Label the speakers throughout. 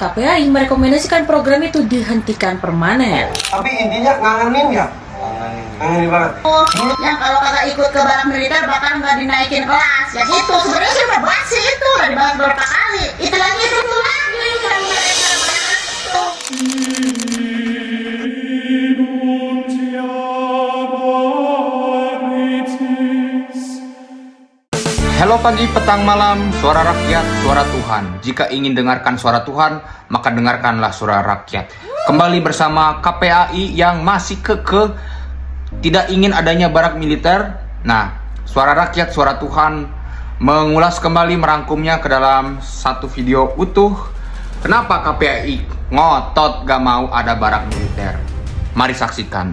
Speaker 1: KPAI merekomendasikan program itu dihentikan permanen.
Speaker 2: Tapi intinya ngangenin ya? Ngangenin banget.
Speaker 3: Yang kalau kagak ikut ke barak militer bakal nggak dinaikin kelas. Ya itu sebenarnya sih udah basi itu, udah dibahas berapa kali. Itu lagi yang mereka
Speaker 4: Halo pagi, petang, malam, suara rakyat, suara Tuhan. Jika ingin dengarkan suara Tuhan, maka dengarkanlah suara rakyat. Kembali bersama KPAI yang masih kekeh tidak ingin adanya barak militer. Nah, suara rakyat, suara Tuhan mengulas kembali, merangkumnya ke dalam satu video utuh. Kenapa KPAI ngotot gak mau ada barak militer? Mari saksikan.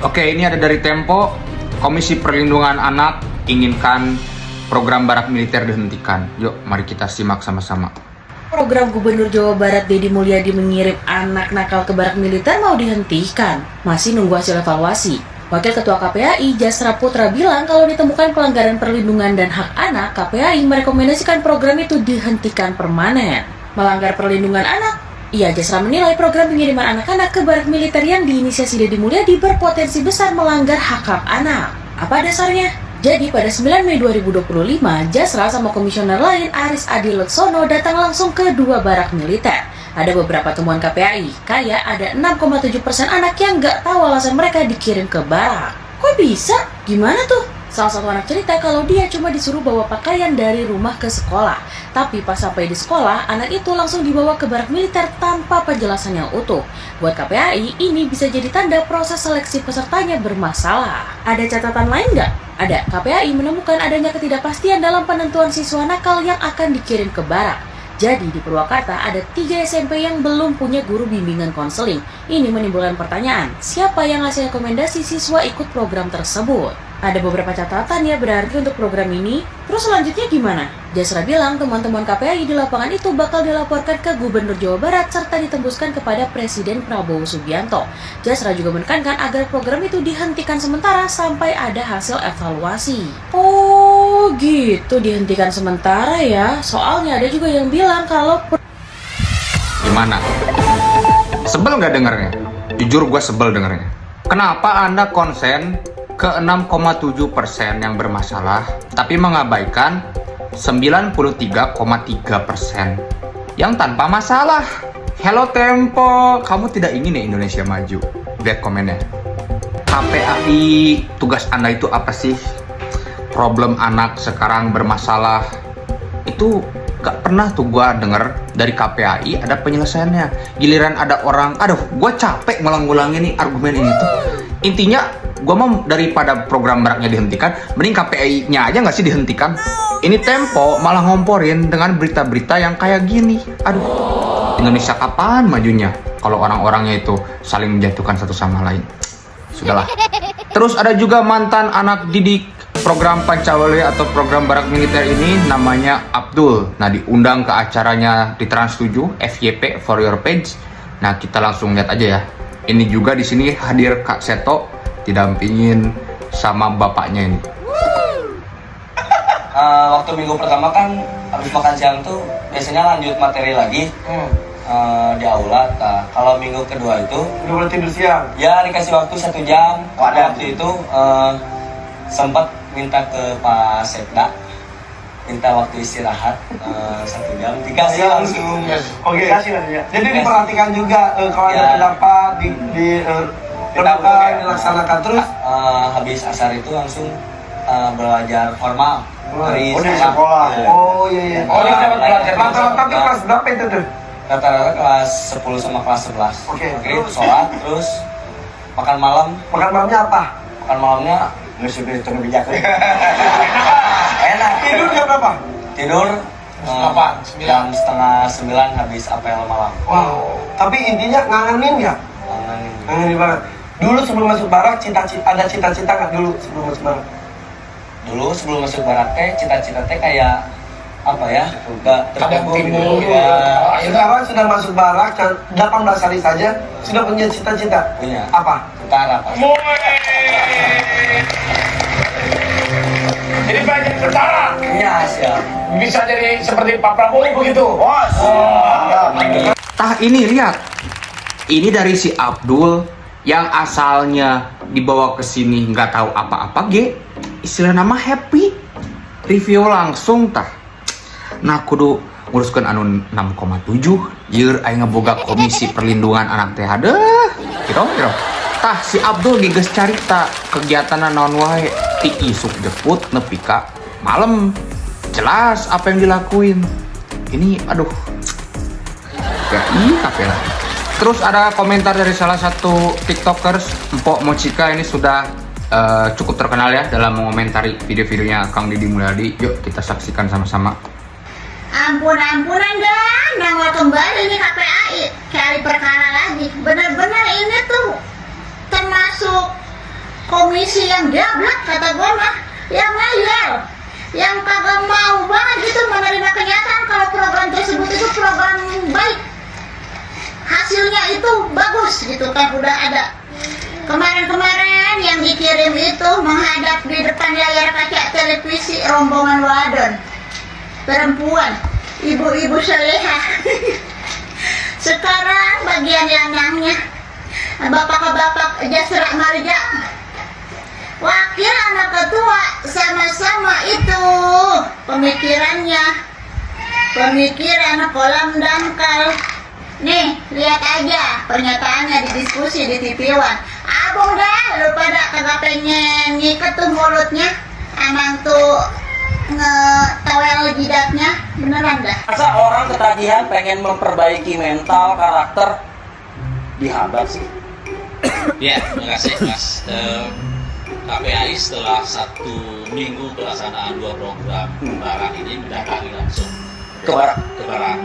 Speaker 4: Oke, ini ada dari Tempo. Komisi Perlindungan Anak inginkan program barak militer dihentikan. Yuk, mari kita simak sama-sama.
Speaker 1: Program Gubernur Jawa Barat Deddy Mulyadi mengirim anak nakal ke barak militer mau dihentikan. Masih nunggu hasil evaluasi. Wakil Ketua KPAI Jasra Putra bilang kalau ditemukan pelanggaran perlindungan dan hak anak, KPAI merekomendasikan program itu dihentikan permanen. Melanggar perlindungan anak? Iya, Jasra menilai program pengiriman anak-anak ke barak militer yang diinisiasi Deddy Mulyadi berpotensi besar melanggar hak-hak anak. Apa dasarnya? Jadi pada 9 Mei 2025, Jasra sama komisioner lain Aris Adi Leksono datang langsung ke dua barak militer. Ada beberapa temuan KPAI, kayak ada 6,7% anak yang nggak tahu alasan mereka dikirim ke barak. Kok bisa? Gimana tuh? Salah satu anak cerita kalau dia cuma disuruh bawa pakaian dari rumah ke sekolah. Tapi pas sampai di sekolah, anak itu langsung dibawa ke barak militer tanpa penjelasan yang utuh. Buat KPAI, ini bisa jadi tanda proses seleksi pesertanya bermasalah. Ada catatan lain nggak? Ada. KPAI menemukan adanya ketidakpastian dalam penentuan siswa nakal yang akan dikirim ke barak. Jadi di Purwakarta ada 3 SMP yang belum punya guru bimbingan konseling. Ini menimbulkan pertanyaan, siapa yang ngasih rekomendasi siswa ikut program tersebut? Ada beberapa catatan ya berarti untuk program ini. Terus selanjutnya gimana? Jasra bilang teman-teman KPAI di lapangan itu bakal dilaporkan ke Gubernur Jawa Barat serta ditembuskan kepada Presiden Prabowo Subianto. Jasra juga menekankan agar program itu dihentikan sementara sampai ada hasil evaluasi. Oh gitu, dihentikan sementara ya. Soalnya ada juga yang bilang kalau
Speaker 4: Gimana? Sebel nggak dengernya? Jujur gue sebel dengernya. Kenapa Anda konsen ke 6,7% yang bermasalah, tapi mengabaikan 93,3% yang tanpa masalah? Hello Tempo, kamu tidak ingin ya Indonesia maju? Lihat komennya. KPAI, tugas Anda itu apa sih? Problem anak sekarang bermasalah. Itu gak pernah tuh gue denger dari KPAI ada penyelesaiannya. Giliran ada orang, aduh gue capek ngulang-ngulangin nih argumen ini tuh. Intinya gue mau daripada program baraknya dihentikan, mending KPAI-nya aja nggak sih dihentikan. Ini Tempo malah ngomporin dengan berita-berita yang kayak gini. Aduh, Indonesia kapan majunya kalau orang-orangnya itu saling menjatuhkan satu sama lain? Sudahlah. Terus ada juga mantan anak didik program Pancawali atau program barak militer ini, namanya Abdul. Nah, diundang ke acaranya di Trans 7 FYP For Your Page. Nah, kita langsung lihat aja ya. Ini juga di sini hadir Kak Seto didampingin sama bapaknya ini.
Speaker 5: Waktu minggu pertama kan habis makan siang tuh biasanya lanjut materi lagi di aula. Nah, kalau minggu kedua itu
Speaker 2: Udah boleh tidur siang?
Speaker 5: ya dikasih waktu 1 jam. Pada waktu itu sempat minta ke Pak Sekda, minta waktu istirahat 1 jam, dikasih langsung.
Speaker 2: Oke. Jadi diperhatikan juga kalau ada pendapat dilaksanakan terus.
Speaker 5: Habis asar itu langsung belajar formal dari
Speaker 2: Di sekolah.
Speaker 5: Iya.
Speaker 2: Oh iya.
Speaker 5: Oh, dia dapat belajar
Speaker 2: Rata-rata tuh kelas berapa itu tuh?
Speaker 5: Rata-rata kelas 10 sama kelas 11.
Speaker 2: Oke.
Speaker 5: Sholat, terus makan malam.
Speaker 2: Makan malamnya apa?
Speaker 5: Makan malamnya
Speaker 2: Nasi betul bijak.
Speaker 5: enak.
Speaker 2: Tidur jam berapa?
Speaker 5: Tidur jam setengah 9 habis apel malam.
Speaker 2: Wow. Tapi intinya ngangenin ya? Ngangenin banget. Dulu sebelum masuk barak, ada cita-cita nggak dulu sebelum masuk barak?
Speaker 5: Dulu sebelum masuk barat cita-cita kayak apa ya?
Speaker 2: Kadang
Speaker 5: Timur ya.
Speaker 2: Sekarang sudah masuk barak, 18 hari saja sudah punya cita-cita.
Speaker 5: Punya.
Speaker 2: Apa?
Speaker 5: Tentara Pak.
Speaker 6: Jadi belajar tentara
Speaker 5: Iya, siap.
Speaker 6: bisa jadi seperti Pak Prabowo begitu. Bos.
Speaker 4: Tah ini lihat, ini dari si Abdul yang asalnya dibawa ke sini nggak tahu apa-apa istilah nama happy, review langsung tah. Nah kudu nguruskan anu 6,7 year aing ngeboga komisi perlindungan anak teh adeuh gitu. Tah si Abdul geus carita kegiatan naon wae ti isuk jeput nepi ka malam. Jelas apa yang dilakuin. Ini aduh. KPI lagi. Terus ada komentar dari salah satu tiktokers, Mpok Mochika, ini sudah cukup terkenal ya dalam mengomentari video-videonya Kang Deddy Mulyadi. Yuk kita saksikan sama-sama.
Speaker 3: Ampunan dan nongol kembali nih KPAI cari perkara lagi. Bener-bener ini tuh termasuk komisi yang gablek kata gue mah, yang ngeyel, yang kagak mau banget gitu menerima kenyataan kalau program tersebut itu program baik, hasilnya itu bagus gitu kan. Udah ada kemarin-kemarin yang dikirim itu menghadap di depan layar kaca televisi rombongan wadon, perempuan, ibu-ibu solehah. Sekarang bagian lanangnya bapak-bapak jasra marja, wakil anak ketua, sama-sama itu pemikiran kolam dangkal. Nih lihat aja pernyataannya di diskusi di TV One. Abang dah lu pada kagak pengen ngiket tuh mulutnya, emang tuh ngetawel jidatnya, beneran dah.
Speaker 6: Masa orang ketagihan pengen memperbaiki mental karakter dihambat sih?
Speaker 7: Ya, terima kasih Mas. KPAI setelah 1 minggu pelaksanaan 2 program barang ini mendatangi langsung
Speaker 6: Ke Barak.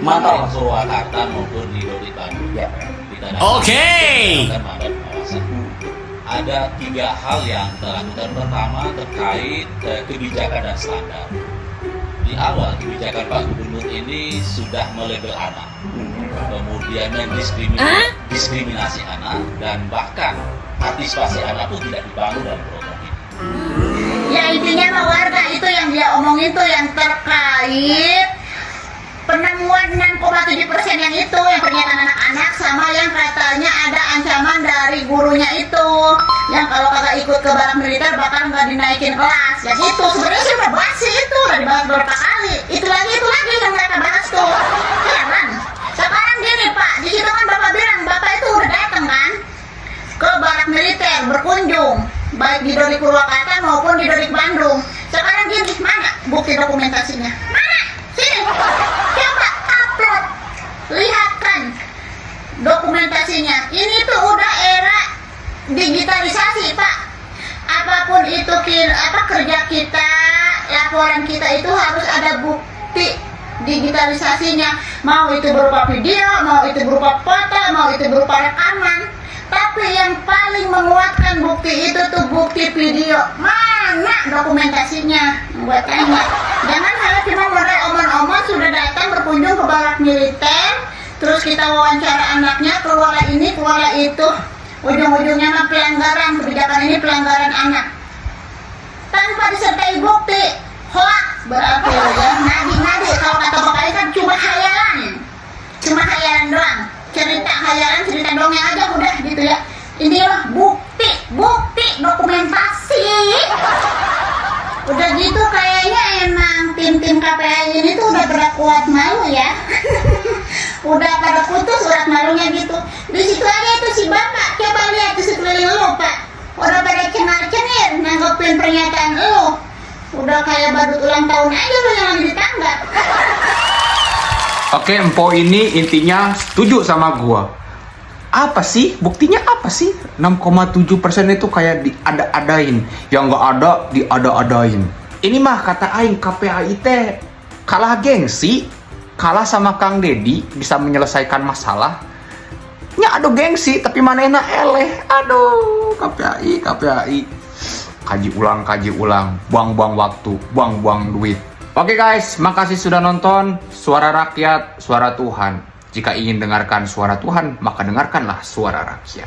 Speaker 6: Mantap.
Speaker 7: Di Purwakarta maupun di Dori Bandung.
Speaker 6: Ya.
Speaker 7: Oke. Ada 3 hal yang kita lakukan. Pertama terkait kebijakan dan standar. Di awal kebijakan Pak Gubernur ini sudah melabel anak, kemudian mendiskriminasi anak, dan bahkan partisipasi anak pun tidak dibangun dalam program ini.
Speaker 3: Ya intinya mah warga itu yang dia omongin tuh yang terkait penemuan 6,7% yang itu, yang pernyataan anak-anak, sama yang katanya ada ancaman dari gurunya itu, yang kalau kagak ikut ke barak militer bakal nggak dinaikin kelas. Ya itu sebenarnya sih udah bahas sih, itu udah dibahas beberapa kali. Itu lagi yang mereka bahas tuh. Heran. Sekarang gini Pak, di situ kan Bapak bilang Bapak itu udah datang kan ke barak militer berkunjung, baik di Dori Purwakarta maupun di Dori Bandung. Sekarang gini, mana bukti dokumentasinya? Mana? Sini, coba upload, lihatkan dokumentasinya. Ini tuh udah era digitalisasi Pak. Apapun itu kerja kita, laporan kita itu harus ada bukti digitalisasinya. Mau itu berupa video, mau itu berupa foto, mau itu berupa rekaman. Tapi yang paling menguatkan bukti itu tuh bukti video. Mana dokumentasinya? Buat tanya. Jangan hanya cuma modal omong-omong sudah datang berkunjung ke barak militer, terus kita wawancara anaknya, keluarlah ini, keluarlah itu. Ujung-ujungnya mah pelanggaran, kebijakan ini pelanggaran anak. Tanpa disertai bukti, hoax berarti ya. Nadi kalau kata Bapak kan cuma hayalan doang. Cerita hayalan, cerita dongeng aja udah gitu ya. Ini mah bukti, dokumentasi. Udah gitu kayaknya emang tim KPAI ini tuh udah pada kuat malu ya. Udah pada putus urat malunya gitu. Di situ aja itu si Bapak, coba lihat di sekeliling lu Pak. Udah pada cengar-cengir nanggepin pernyataan lu. Udah kayak badut ulang tahun aja lu yang lagi ditanggap.
Speaker 4: Oke, Empo ini intinya setuju sama gua. Apa sih? Buktinya apa sih? 6,7% itu kayak diada-adain. Yang nggak ada, diada-adain. Ini mah kata aing KPAI teh kalah gengsi. Kalah sama Kang Deddy bisa menyelesaikan masalah. Nya aduh gengsi, tapi manehna eleh. Aduh, KPAI. Kaji ulang. Buang-buang waktu, buang-buang duit. Oke guys, makasih sudah nonton Suara Rakyat, Suara Tuhan. Jika ingin dengarkan suara Tuhan, maka dengarkanlah suara rakyat.